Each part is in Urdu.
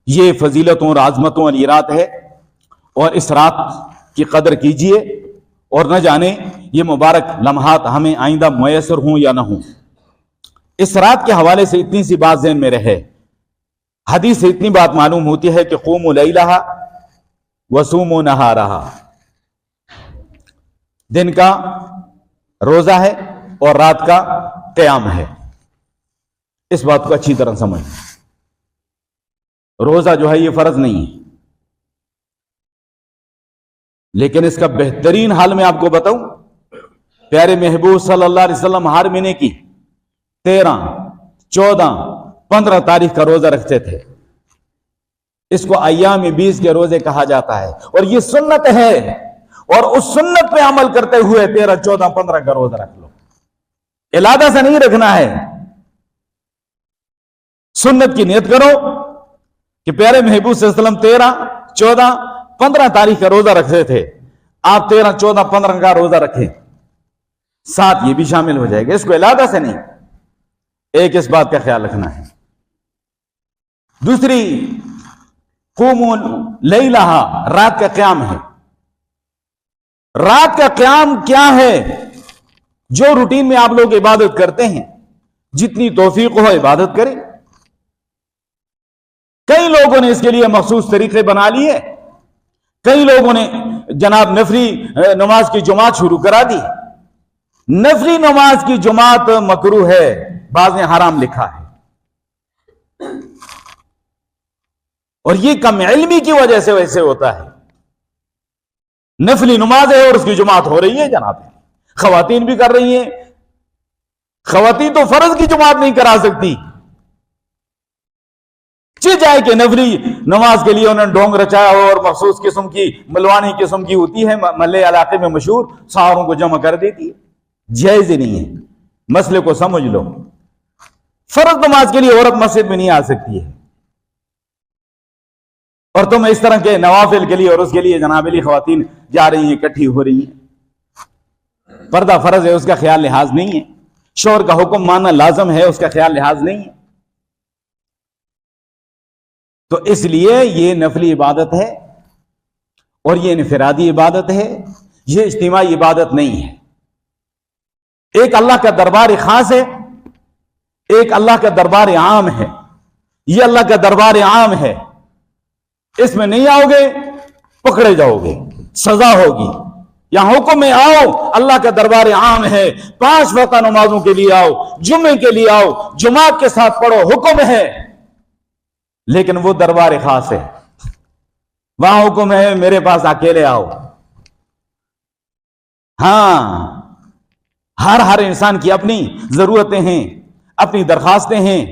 یہ فضیلتوں اور عظمتوں والی رات ہے، اور اس رات کی قدر کیجئے، اور نہ جانے یہ مبارک لمحات ہمیں آئندہ میسر ہوں یا نہ ہوں۔ اس رات کے حوالے سے اتنی سی بات ذہن میں رہے، حدیث سے اتنی بات معلوم ہوتی ہے کہ قوموا لیلہا وصوموا نہارہا، دن کا روزہ ہے اور رات کا قیام ہے۔ اس بات کو اچھی طرح سمجھ، روزہ جو ہے یہ فرض نہیں ہے، لیکن اس کا بہترین حال میں آپ کو بتاؤں، پیارے محبوب صلی اللہ علیہ وسلم ہر مہینے کی 13، 14، 15 تاریخ کا روزہ رکھتے تھے۔ اس کو ایام 20 کے روزے کہا جاتا ہے، اور یہ سنت ہے، اور اس سنت پہ عمل کرتے ہوئے 13، 14، 15 کا روزہ رکھ لو، ارادہ سے نہیں رکھنا ہے۔ سنت کی نیت کرو کہ پیارے محبوب صلی اللہ علیہ وسلم 13، 14، 15 تاریخ کا روزہ رکھتے تھے، آپ 13، 14، 15 کا روزہ رکھیں، ساتھ یہ بھی شامل ہو جائے گا، اس کو ارادہ سے نہیں۔ ایک اس بات کا خیال رکھنا ہے۔ دوسری، قوموا لیلہا، رات کا قیام ہے۔ رات کا قیام کیا ہے؟ جو روٹین میں آپ لوگ عبادت کرتے ہیں، جتنی توفیق ہو عبادت کریں۔ کئی لوگوں نے اس کے لیے مخصوص طریقے بنا لیے، کئی لوگوں نے جناب نفلی نماز کی جماعت شروع کرا دی۔ نفلی نماز کی جماعت مکروہ ہے، بعض نے حرام لکھا ہے، اور یہ کم علمی کی وجہ سے ویسے ہوتا ہے۔ نفلی نماز ہے اور اس کی جماعت ہو رہی ہے جناب، خواتین بھی کر رہی ہیں، خواتین تو فرض کی جماعت نہیں کرا سکتی، جائے کہ نفلی نماز کے لیے انہوں نے ڈھونگ رچایا ہو، اور مخصوص قسم کی ملوانی قسم کی ہوتی ہے، محلے علاقے میں مشہور، سہاروں کو جمع کر دیتی ہے، جائز ہی نہیں ہے۔ مسئلے کو سمجھ لو، فرض نماز کے لیے عورت مسجد میں نہیں آ سکتی ہے، اور تم اس طرح کے نوافل کے لیے اور اس کے لیے جناب علی خواتین جا رہی ہیں، اکٹھی ہو رہی ہیں۔ پردہ فرض ہے، اس کا خیال لحاظ نہیں ہے، شوہر کا حکم ماننا لازم ہے، اس کا خیال لحاظ نہیں ہے۔ تو اس لیے یہ نفلی عبادت ہے، اور یہ انفرادی عبادت ہے، یہ اجتماعی عبادت نہیں ہے۔ ایک اللہ کا دربار خاص ہے، ایک اللہ کا دربار عام ہے۔ یہ اللہ کا دربار عام ہے، اس میں نہیں آؤ گے پکڑے جاؤ گے، سزا ہوگی۔ یہاں حکم میں آؤ، اللہ کا دربار عام ہے، 5 وقت نمازوں کے لیے آؤ، جمعے کے لیے آؤ، جماعت کے ساتھ پڑھو، حکم ہے، لیکن وہ دربار خاص ہے، وہاں حکم ہے میرے پاس اکیلے آؤ۔ ہاں، ہر انسان کی اپنی ضرورتیں ہیں، اپنی درخواستیں ہیں،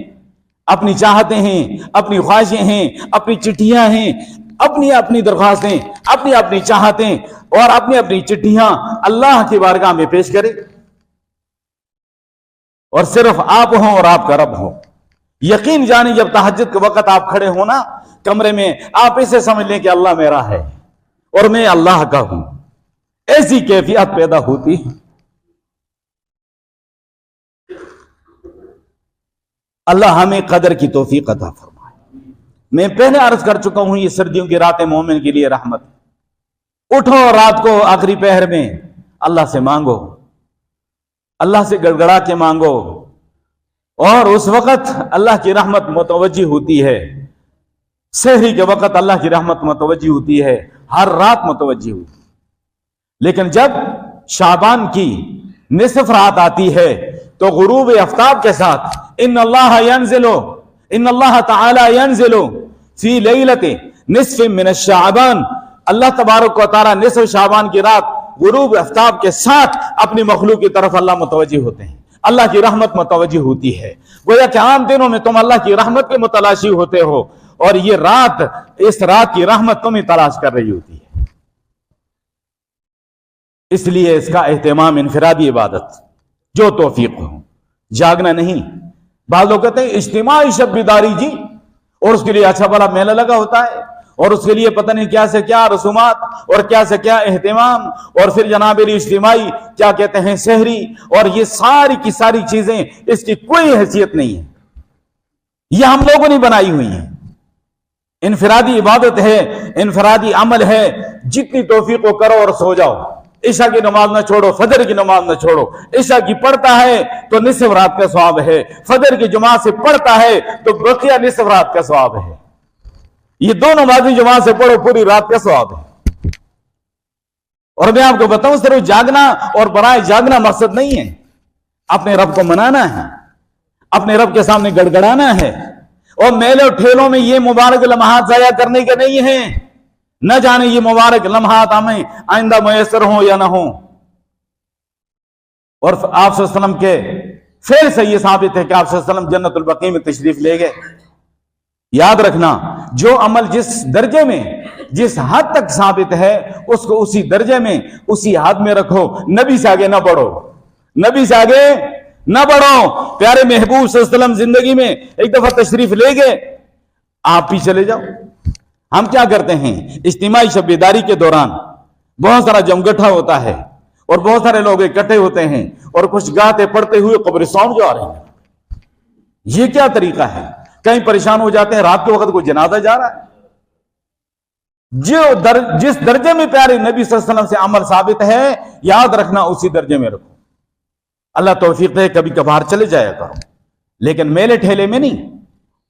اپنی چاہتیں ہیں، اپنی خواہشیں ہیں، اپنی چٹھیاں ہیں، اپنی درخواستیں، اپنی چاہتیں اور اپنی چٹھیاں اللہ کی بارگاہ میں پیش کرے، اور صرف آپ ہوں اور آپ کا رب ہو۔ یقین جانے جب تہجد کے وقت آپ کھڑے ہونا کمرے میں، آپ اسے سمجھ لیں کہ اللہ میرا ہے اور میں اللہ کا ہوں، ایسی کیفیت پیدا ہوتی ہے۔ اللہ ہمیں قدر کی توفیق عطا فرمائے۔ میں پہلے عرض کر چکا ہوں، یہ سردیوں کی راتیں مومن کے لیے رحمت۔ اٹھو رات کو آخری پہر میں اللہ سے مانگو، اللہ سے گڑ گڑا کے مانگو، اور اس وقت اللہ کی رحمت متوجہ ہوتی ہے۔ سحری کے وقت اللہ کی رحمت متوجہ ہوتی ہے، ہر رات متوجہ ہوتی ہے۔ لیکن جب شعبان کی نصف رات آتی ہے تو غروب آفتاب کے ساتھ ان اللہ تعالی ینزل فی لیلۃ نصف من الشعبان، اللہ تبارک و تعالی نصف شعبان کی رات غروب آفتاب کے ساتھ اپنی مخلوق کی طرف اللہ متوجہ ہوتے ہیں، اللہ کی رحمت متوجہ ہوتی ہے۔ گویا کہ عام دنوں میں تم اللہ کی رحمت کے متلاشی ہوتے ہو، اور یہ رات، اس رات کی رحمت تمہیں تلاش کر رہی ہوتی ہے۔ اس لیے اس کا اہتمام انفرادی عبادت، جو توفیق ہو، جاگنا نہیں۔ بعض لوگ کہتے ہیں اجتماعی شب بیداری جی، اور اس کے لیے اچھا بڑا میلہ لگا ہوتا ہے، اور اس کے لیے پتہ نہیں کیا سے کیا رسومات اور کیا سے کیا اہتمام، اور پھر جناب علی اجتماعی کیا کہتے ہیں سحری، اور یہ ساری کی ساری چیزیں، اس کی کوئی حیثیت نہیں ہے، یہ ہم لوگوں نے بنائی ہوئی ہیں۔ انفرادی عبادت ہے، انفرادی عمل ہے، جتنی توفیق کو کرو اور سو جاؤ۔ عشاء کی نماز نہ چھوڑو، فجر کی نماز نہ چھوڑو۔ عشاء کی پڑھتا ہے تو نصف رات کا ثواب ہے، فجر کی جماعت سے پڑھتا ہے تو بقیہ نصف رات کا ثواب ہے۔ یہ دو نمازیں جماعت سے پڑھو، پوری رات کا ثواب ہے۔ اور میں آپ کو بتاؤں، صرف جاگنا اور برائے جاگنا مقصد نہیں ہے، اپنے رب کو منانا ہے، اپنے رب کے سامنے گڑ گڑانا ہے، اور میلوں ٹھیلوں میں یہ مبارک لمحات ضائع کرنے کے نہیں ہیں۔ نہ جانے یہ مبارک لمحات ہمیں آئندہ میسر ہوں یا نہ ہوں۔ اور آپ صلی اللہ علیہ وسلم کے فعل سے یہ ثابت ہے کہ آپ صلی اللہ علیہ وسلم جنت البقیع میں تشریف لے گئے۔ یاد رکھنا، جو عمل جس درجے میں، جس حد تک ثابت ہے، اس کو اسی درجے میں، اسی حد میں رکھو، نبی سے آگے نہ بڑھو، نبی سے آگے نہ بڑھو۔ پیارے محبوب صلی اللہ علیہ وسلم زندگی میں ایک دفعہ تشریف لے گئے، آپ بھی چلے جاؤ۔ ہم کیا کرتے ہیں، اجتماعی شب بیداری کے دوران بہت سارا جمگٹھا ہوتا ہے اور بہت سارے لوگ اکٹھے ہوتے ہیں اور کچھ گاتے پڑھتے ہوئے قبرستان جا رہے ہیں۔ یہ کیا طریقہ ہے؟ کہیں پریشان ہو جاتے ہیں، رات کے وقت کوئی جنازہ جا رہا ہے۔ جس درجے میں پیارے نبی صلی اللہ علیہ وسلم سے عمل ثابت ہے، یاد رکھنا اسی درجے میں رکھو۔ اللہ توفیق دے، کبھی کبھار چلے جایا کرو، لیکن میلے ٹھیلے میں نہیں۔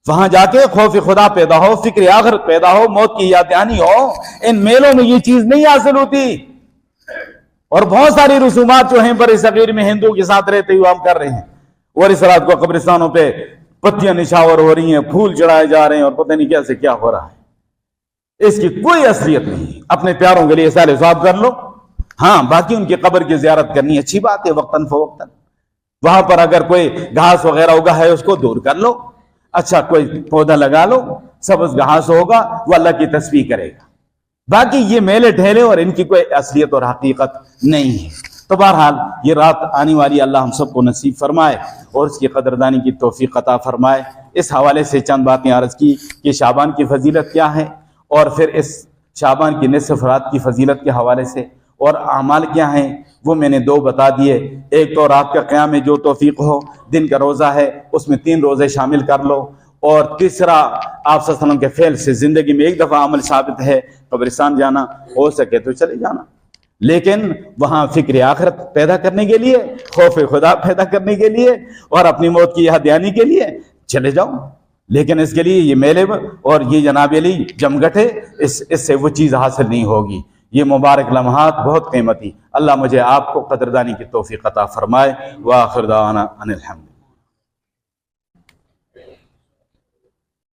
وہاں جا کے خوف خدا پیدا ہو، فکر آخرت پیدا ہو، موت کی یاد دہانی ہو۔ ان میلوں میں یہ چیز نہیں حاصل ہوتی۔ اور بہت ساری رسومات جو ہیں بر صغیر میں ہندو کے ساتھ رہتے ہوئے ہم کر رہے ہیں، اور اس رات کو قبرستانوں پہ پتیاں نشاور ہو رہی ہیں، پھول چڑھائے جا رہے ہیں، اور پتہ نہیں کیسے کیا ہو رہا ہے۔ اس کی کوئی اصلیت نہیں۔ اپنے پیاروں کے لیے سال ثواب کر لو، ہاں باقی ان کی قبر کی زیارت کرنی اچھی بات ہے، وقتاً فوقتاً۔ وہاں پر اگر کوئی گھاس وغیرہ ہوگا ہے، اس کو دور کر لو، اچھا کوئی پودا لگا لو، سبز گھاس ہوگا، وہ اللہ کی تسبیح کرے گا۔ باقی یہ میلے ٹھیلے اور ان کی کوئی اصلیت اور حقیقت نہیں ہے۔ تو بہرحال یہ رات آنے والی اللہ ہم سب کو نصیب فرمائے اور اس کی قدردانی کی توفیق عطا فرمائے۔ اس حوالے سے چند باتیں عرض کی کہ شعبان کی فضیلت کیا ہے، اور پھر اس شعبان کی نصف رات کی فضیلت کے حوالے سے اور اعمال کیا ہیں وہ میں نے دو بتا دیے۔ ایک تو رات کا قیام میں جو توفیق ہو، دن کا روزہ ہے اس میں 3 روزے شامل کر لو، اور تیسرا آپ صلی اللہ علیہ وسلم کے فعل سے زندگی میں ایک دفعہ عمل ثابت ہے، قبرستان جانا، ہو سکے تو چلے جانا، لیکن وہاں فکر آخرت پیدا کرنے کے لیے، خوف خدا پیدا کرنے کے لیے، اور اپنی موت کی یاد دہانی کے لیے چلے جاؤ۔ لیکن اس کے لیے یہ میلے اور یہ جناب علی جمگٹے، اس سے وہ چیز حاصل نہیں ہوگی۔ یہ مبارک لمحات بہت قیمتی۔ اللہ مجھے آپ کو قدردانی کی توفیق عطا فرمائے۔ وآخر دعوانا ان الحمد۔